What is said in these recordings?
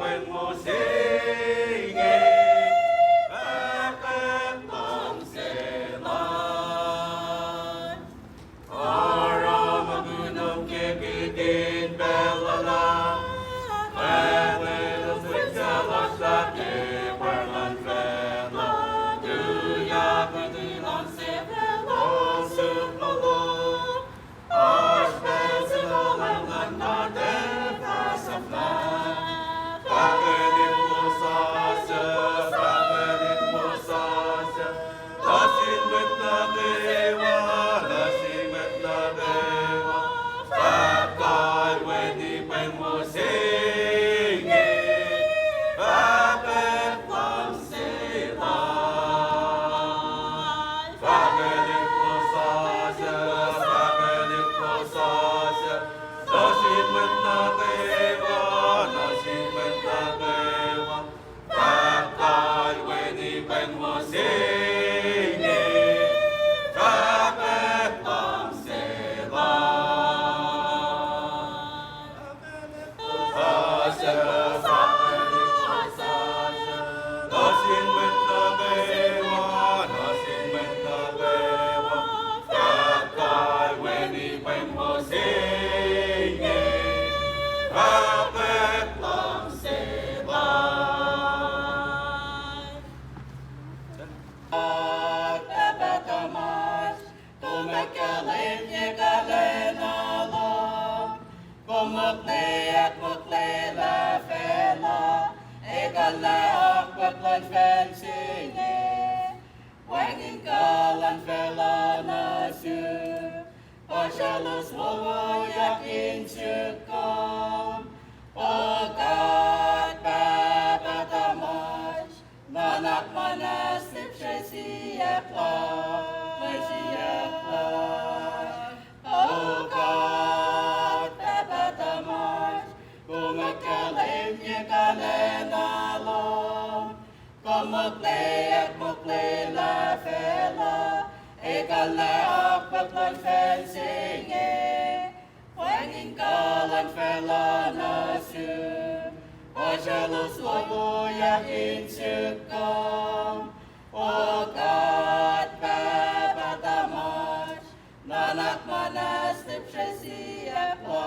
เป็นโมเสเงBakit ang seman Para magunong kikidin belala Kailan switzerland sa Timberland fella Duya kadilang sevela Supalo Ashbez and all I'm not there Bakit mo sasya Bakit mo sasya Lasin met na dewa Lasin met na dewa Bakit wedi pen mo singin Bakit lang sila Bakit mo sasya Bakit mo sasya Lasin met na dewa Lasin met na dewa Bakit wedi pen mo singin Bakit lang sila Sasya, sasya, Lasin met na dewa Lasin met na dewa Bakit wedi pen mo singin Bakit lang sila Tepetamas, tumekelin nikalenalo, kumukli at mukli lefela, ikaleak patlan fensige, wangin kalan fela nasu, pasyalos wowo yakin syukam, okat tepetamas, manak manas Siepla, oh God, Tepetamas, kumakalim niya kalenalo, kumukli at mukli lefela, ikaleak patlan fensige, wangin kalan fela nasu, pasyalos lobo yakin syukam, O God, Tepetamas, nanak manas Siepla,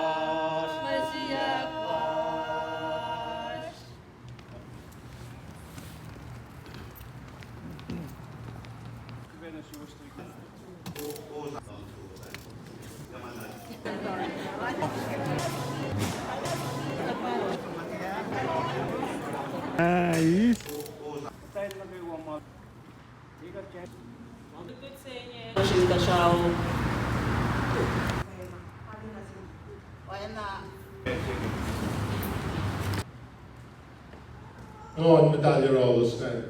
Shilda Shao. On medalje rollen stand.